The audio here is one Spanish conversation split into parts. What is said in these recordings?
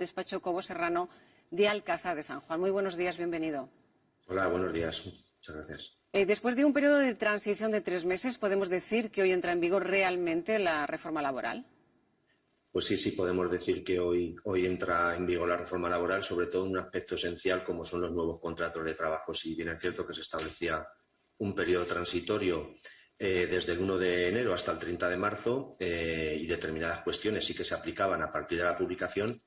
Despacho Cobo Serrano de Alcázar de San Juan. Muy buenos días, bienvenido. Hola, buenos días. Muchas gracias. Después de un periodo de transición de 3 meses, ¿podemos decir que hoy entra en vigor realmente la reforma laboral? Pues sí, podemos decir que hoy entra en vigor la reforma laboral, sobre todo en un aspecto esencial como son los nuevos contratos de trabajo. Si bien es cierto que se establecía un periodo transitorio desde el 1 de enero hasta el 30 de marzo y determinadas cuestiones sí que se aplicaban a partir de la publicación,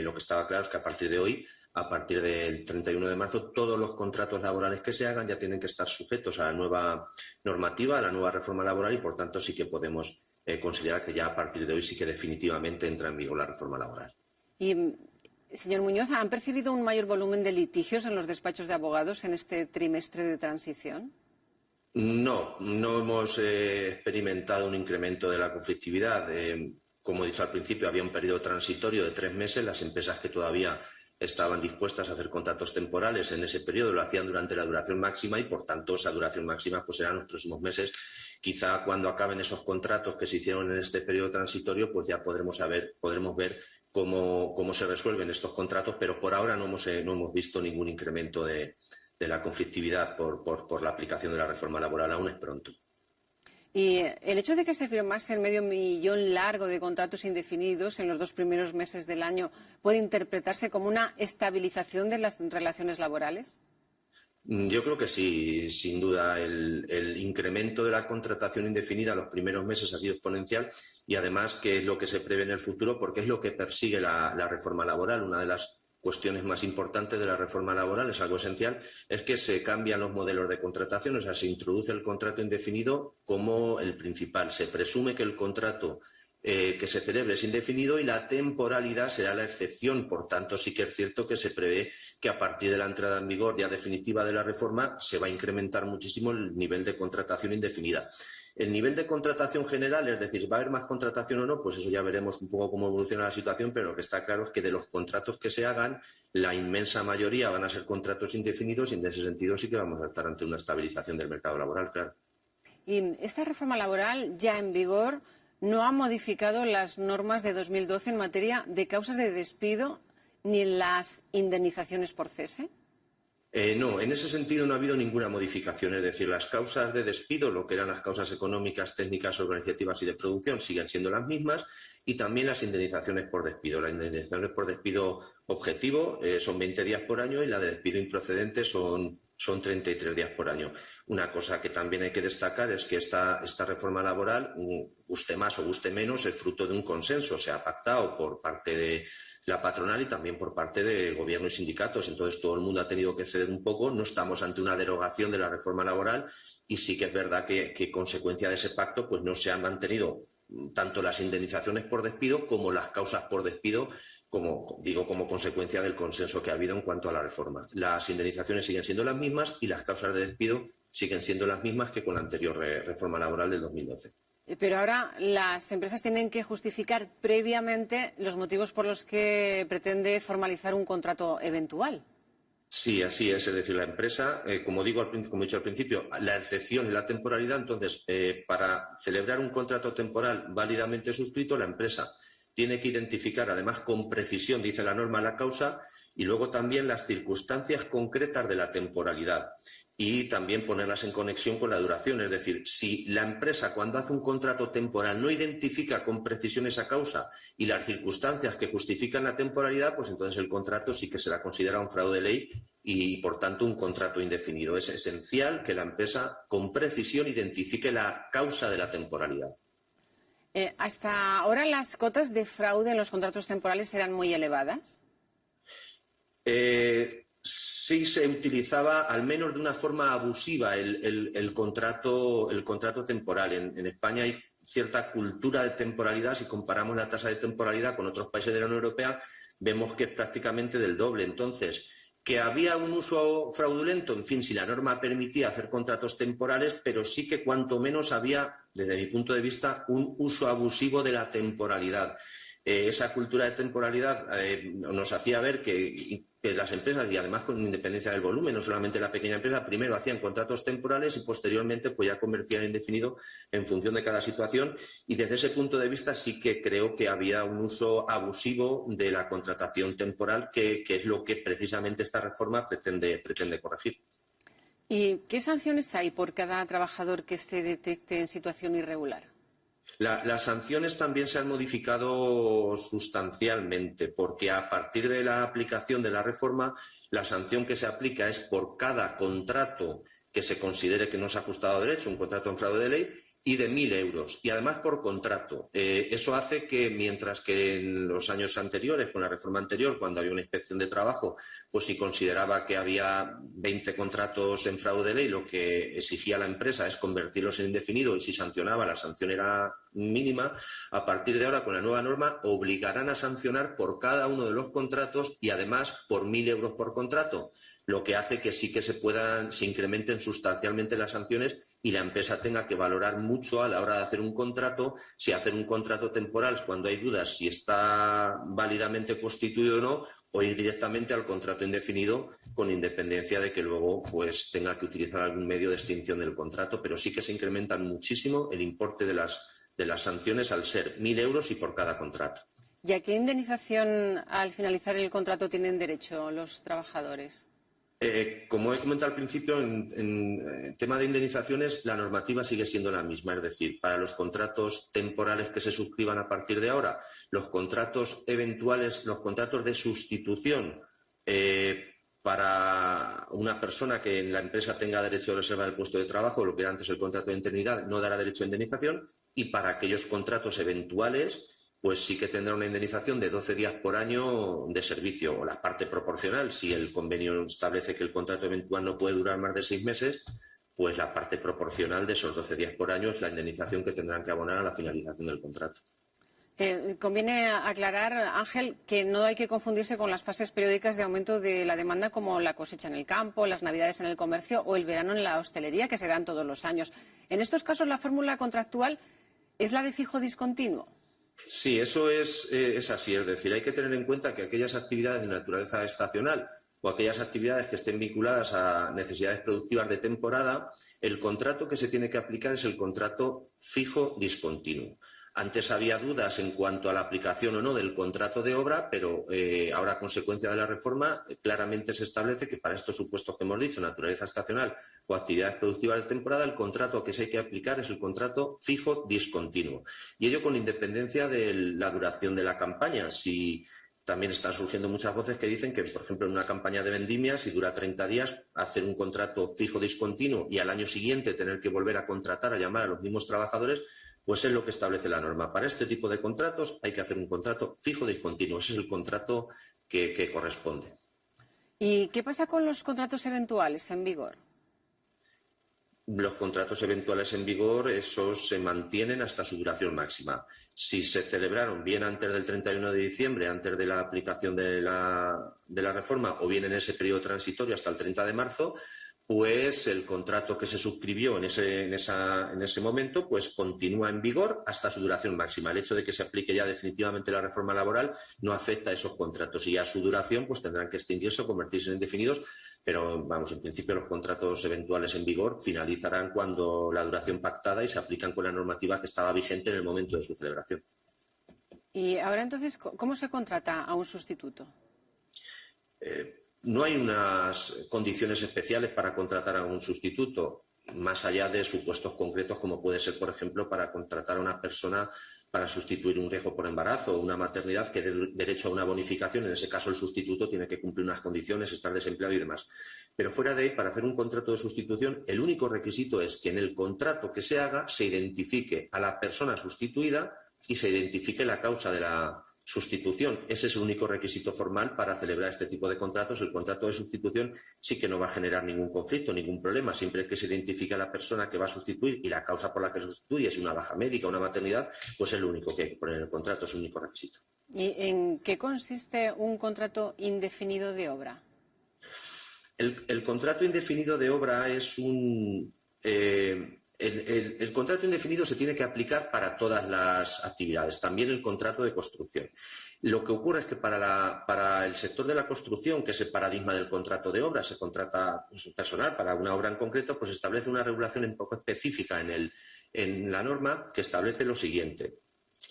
lo que estaba claro es que a partir de hoy, a partir del 31 de marzo, todos los contratos laborales que se hagan ya tienen que estar sujetos a la nueva normativa, a la nueva reforma laboral y, por tanto, sí que podemos considerar que ya a partir de hoy sí que definitivamente entra en vigor la reforma laboral. Y, señor Muñoz, ¿han percibido un mayor volumen de litigios en los despachos de abogados en este trimestre de transición? No hemos experimentado un incremento de la conflictividad. Como he dicho al principio, había un periodo transitorio de 3 meses. Las empresas que todavía estaban dispuestas a hacer contratos temporales en ese periodo lo hacían durante la duración máxima y, por tanto, esa duración máxima pues será en los próximos meses. Quizá cuando acaben esos contratos que se hicieron en este periodo transitorio, pues ya podremos ver cómo se resuelven estos contratos, pero por ahora no hemos visto ningún incremento de la conflictividad por la aplicación de la reforma laboral. Aún es pronto. Y el hecho de que se firmase el 500.000 largo de contratos indefinidos en los 2 primeros meses del año puede interpretarse como una estabilización de las relaciones laborales. Yo creo que sí, sin duda. El incremento de la contratación indefinida en los primeros meses ha sido exponencial y, además, que es lo que se prevé en el futuro, porque es lo que persigue la reforma laboral. Una de las cuestiones más importantes de la reforma laboral, es algo esencial, es que se cambian los modelos de contratación, o sea, se introduce el contrato indefinido como el principal. Se presume que el contrato que se celebre es indefinido y la temporalidad será la excepción. Por tanto, sí que es cierto que se prevé que a partir de la entrada en vigor ya definitiva de la reforma se va a incrementar muchísimo el nivel de contratación indefinida. El nivel de contratación general, es decir, ¿va a haber más contratación o no? Pues eso ya veremos un poco cómo evoluciona la situación, pero lo que está claro es que de los contratos que se hagan, la inmensa mayoría van a ser contratos indefinidos y, en ese sentido, sí que vamos a estar ante una estabilización del mercado laboral, claro. Y esta reforma laboral ya en vigor no ha modificado las normas de 2012 en materia de causas de despido ni las indemnizaciones por cese. No, en ese sentido no ha habido ninguna modificación. Es decir, las causas de despido, lo que eran las causas económicas, técnicas, organizativas y de producción, siguen siendo las mismas, y también las indemnizaciones por despido. Las indemnizaciones por despido objetivo son 20 días por año y la de despido improcedente son 33 días por año. Una cosa que también hay que destacar es que esta reforma laboral, guste más o guste menos, es fruto de un consenso. Se ha pactado por parte de la patronal y también por parte de gobierno y sindicatos. Entonces, todo el mundo ha tenido que ceder un poco. No estamos ante una derogación de la reforma laboral y sí que es verdad que consecuencia de ese pacto pues no se han mantenido tanto las indemnizaciones por despido como las causas por despido, como consecuencia del consenso que ha habido en cuanto a la reforma. Las indemnizaciones siguen siendo las mismas y las causas de despido siguen siendo las mismas que con la anterior reforma laboral del 2012. Pero ahora las empresas tienen que justificar previamente los motivos por los que pretende formalizar un contrato eventual. Sí, así es. Es decir, la empresa, como he dicho al principio, la excepción es la temporalidad. Entonces, para celebrar un contrato temporal válidamente suscrito, la empresa tiene que identificar, además con precisión, dice la norma, la causa y luego también las circunstancias concretas de la temporalidad. Y también ponerlas en conexión con la duración. Es decir, si la empresa, cuando hace un contrato temporal, no identifica con precisión esa causa y las circunstancias que justifican la temporalidad, pues entonces el contrato sí que será considerado un fraude de ley y, por tanto, un contrato indefinido. Es esencial que la empresa, con precisión, identifique la causa de la temporalidad. ¿Hasta ahora las cotas de fraude en los contratos temporales eran muy elevadas? Sí se utilizaba, al menos de una forma abusiva, el contrato temporal. En España hay cierta cultura de temporalidad. Si comparamos la tasa de temporalidad con otros países de la Unión Europea, vemos que es prácticamente del doble. Entonces, ¿que había un uso fraudulento? En fin, si la norma permitía hacer contratos temporales, pero sí que cuanto menos había, desde mi punto de vista, un uso abusivo de la temporalidad. Esa cultura de temporalidad nos hacía ver que las empresas, y además con independencia del volumen, no solamente la pequeña empresa, primero hacían contratos temporales y posteriormente pues ya convertían en indefinido en función de cada situación. Y desde ese punto de vista sí que creo que había un uso abusivo de la contratación temporal, que es lo que precisamente esta reforma pretende corregir. ¿Y qué sanciones hay por cada trabajador que se detecte en situación irregular? Las sanciones también se han modificado sustancialmente, porque a partir de la aplicación de la reforma, la sanción que se aplica es por cada contrato que se considere que no se ha ajustado a derecho, un contrato en fraude de ley, y de 1.000 euros. Y además por contrato. Eso hace que, mientras que en los años anteriores, con la reforma anterior, cuando había una inspección de trabajo, pues si consideraba que había 20 contratos en fraude de ley, lo que exigía la empresa es convertirlos en indefinido, y si sancionaba, la sanción era mínima. A partir de ahora, con la nueva norma, obligarán a sancionar por cada uno de los contratos y además por 1.000 euros por contrato, lo que hace que sí que se incrementen sustancialmente las sanciones y la empresa tenga que valorar mucho a la hora de hacer un contrato, si hacer un contrato temporal cuando hay dudas si está válidamente constituido o no, o ir directamente al contrato indefinido, con independencia de que luego pues tenga que utilizar algún medio de extinción del contrato. Pero sí que se incrementan muchísimo el importe de las sanciones al ser 1.000 euros y por cada contrato. ¿Y a qué indemnización al finalizar el contrato tienen derecho los trabajadores? Como he comentado al principio, en tema de indemnizaciones, la normativa sigue siendo la misma. Es decir, para los contratos temporales que se suscriban a partir de ahora, los contratos eventuales, los contratos de sustitución para una persona que en la empresa tenga derecho de reserva del puesto de trabajo, lo que era antes el contrato de interinidad, no dará derecho a indemnización. Y para aquellos contratos eventuales, pues sí que tendrá una indemnización de 12 días por año de servicio, o la parte proporcional. Si el convenio establece que el contrato eventual no puede durar más de 6 meses, pues la parte proporcional de esos 12 días por año es la indemnización que tendrán que abonar a la finalización del contrato. Conviene aclarar, Ángel, que no hay que confundirse con las fases periódicas de aumento de la demanda, como la cosecha en el campo, las navidades en el comercio o el verano en la hostelería, que se dan todos los años. En estos casos, la fórmula contractual es la de fijo discontinuo. Sí, eso es así. Es decir, hay que tener en cuenta que aquellas actividades de naturaleza estacional o aquellas actividades que estén vinculadas a necesidades productivas de temporada, el contrato que se tiene que aplicar es el contrato fijo discontinuo. Antes había dudas en cuanto a la aplicación o no del contrato de obra, pero ahora, a consecuencia de la reforma, claramente se establece que para estos supuestos que hemos dicho, naturaleza estacional o actividades productivas de temporada, el contrato que se hay que aplicar es el contrato fijo discontinuo. Y ello con independencia de la duración de la campaña. Si también están surgiendo muchas voces que dicen que, por ejemplo, en una campaña de vendimia, si dura 30 días, hacer un contrato fijo discontinuo y al año siguiente tener que volver a contratar, a llamar a los mismos trabajadores, pues es lo que establece la norma. Para este tipo de contratos hay que hacer un contrato fijo discontinuo. Ese es el contrato que corresponde. ¿Y qué pasa con los contratos eventuales en vigor? Los contratos eventuales en vigor, esos se mantienen hasta su duración máxima. Si se celebraron bien antes del 31 de diciembre, antes de la aplicación de la reforma, o bien en ese periodo transitorio hasta el 30 de marzo, pues el contrato que se suscribió en ese momento pues continúa en vigor hasta su duración máxima. El hecho de que se aplique ya definitivamente la reforma laboral no afecta a esos contratos, y a su duración pues tendrán que extinguirse o convertirse en indefinidos. Pero, vamos, en principio los contratos eventuales en vigor finalizarán cuando la duración pactada y se aplican con la normativa que estaba vigente en el momento de su celebración. Y ahora, entonces, ¿cómo se contrata a un sustituto? No hay unas condiciones especiales para contratar a un sustituto, más allá de supuestos concretos, como puede ser, por ejemplo, para contratar a una persona para sustituir un riesgo por embarazo o una maternidad que dé derecho a una bonificación. En ese caso, el sustituto tiene que cumplir unas condiciones, estar desempleado y demás. Pero fuera de ahí, para hacer un contrato de sustitución, el único requisito es que en el contrato que se haga se identifique a la persona sustituida y se identifique la causa de la sustitución. Ese es el único requisito formal para celebrar este tipo de contratos. El contrato de sustitución sí que no va a generar ningún conflicto, ningún problema. Siempre que se identifique a la persona que va a sustituir y la causa por la que sustituye es una baja médica, una maternidad, pues es lo único que hay que poner en el contrato, es el único requisito. ¿Y en qué consiste un contrato indefinido de obra? El contrato indefinido de obra es el contrato indefinido se tiene que aplicar para todas las actividades, también el contrato de construcción. Lo que ocurre es que para el sector de la construcción, que es el paradigma del contrato de obra, se contrata personal para una obra en concreto, pues establece una regulación un poco específica en la norma que establece lo siguiente.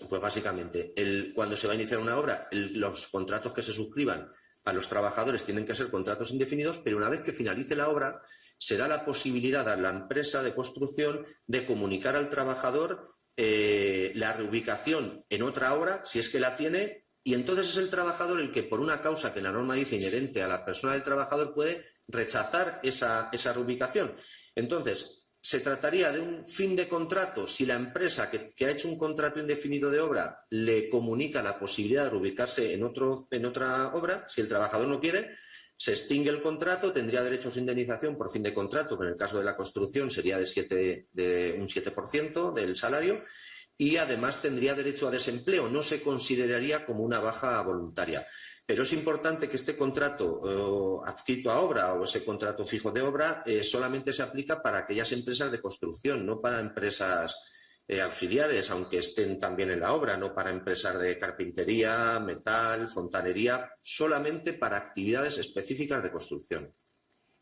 Pues básicamente, cuando se va a iniciar una obra, los contratos que se suscriban a los trabajadores tienen que ser contratos indefinidos, pero una vez que finalice la obra, se da la posibilidad a la empresa de construcción de comunicar al trabajador la reubicación en otra obra, si es que la tiene, y entonces es el trabajador el que, por una causa que la norma dice inherente a la persona del trabajador, puede rechazar esa reubicación. Entonces, se trataría de un fin de contrato si la empresa que ha hecho un contrato indefinido de obra le comunica la posibilidad de reubicarse en otra obra. Si el trabajador no quiere, se extingue el contrato, tendría derecho a su indemnización por fin de contrato, que en el caso de la construcción sería de un 7% del salario, y además tendría derecho a desempleo. No se consideraría como una baja voluntaria. Pero es importante que este contrato adscrito a obra o ese contrato fijo de obra solamente se aplica para aquellas empresas de construcción, no para empresas auxiliares, aunque estén también en la obra, no para empresas de carpintería, metal, fontanería, solamente para actividades específicas de construcción.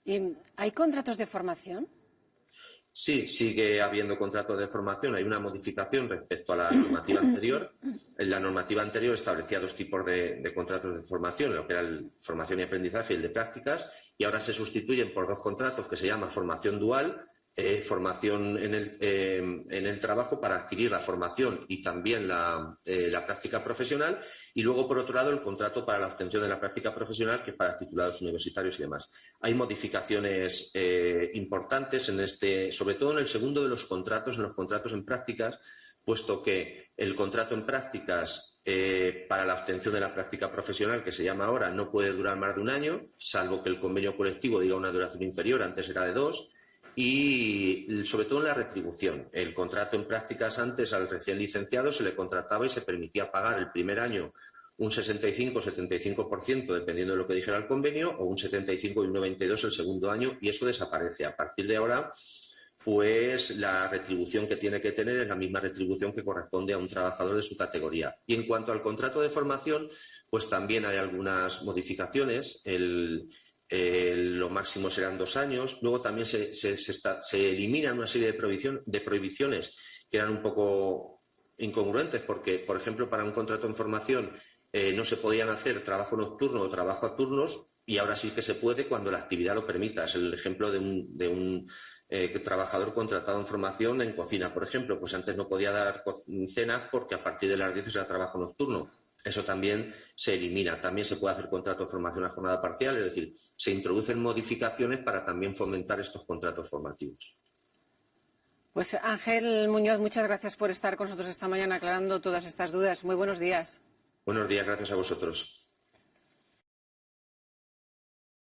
¿Y hay contratos de formación? Sí, sigue habiendo contratos de formación. Hay una modificación respecto a la normativa anterior. La normativa anterior establecía dos tipos de contratos de formación, lo que era el formación y aprendizaje y el de prácticas, y ahora se sustituyen por dos contratos que se llaman formación dual, formación en el trabajo para adquirir la formación y también la práctica profesional, y luego, por otro lado, el contrato para la obtención de la práctica profesional, que es para titulados universitarios y demás. Hay modificaciones importantes sobre todo en el segundo de los contratos, en los contratos en prácticas, puesto que el contrato en prácticas para la obtención de la práctica profesional, que se llama ahora, no puede durar más de un año, salvo que el convenio colectivo diga una duración inferior, antes era de 2, y sobre todo en la retribución. El contrato en prácticas antes al recién licenciado se le contrataba y se permitía pagar el primer año un 65 o 75%, dependiendo de lo que dijera el convenio, o un 75 y un 92 el segundo año, y eso desaparece. A partir de ahora, pues la retribución que tiene que tener es la misma retribución que corresponde a un trabajador de su categoría. Y en cuanto al contrato de formación, pues también hay algunas modificaciones. Lo máximo serán 2 años. Luego también se eliminan una serie de prohibiciones que eran un poco incongruentes, porque, por ejemplo, para un contrato en formación no se podían hacer trabajo nocturno o trabajo a turnos, y ahora sí que se puede cuando la actividad lo permita. Es el ejemplo de un trabajador contratado en formación en cocina, por ejemplo. Pues antes no podía dar cenas porque a partir de las 10 era trabajo nocturno. Eso también se elimina. También se puede hacer contrato de formación a jornada parcial, es decir, se introducen modificaciones para también fomentar estos contratos formativos. Pues Ángel Muñoz, muchas gracias por estar con nosotros esta mañana aclarando todas estas dudas. Muy buenos días. Buenos días, gracias a vosotros.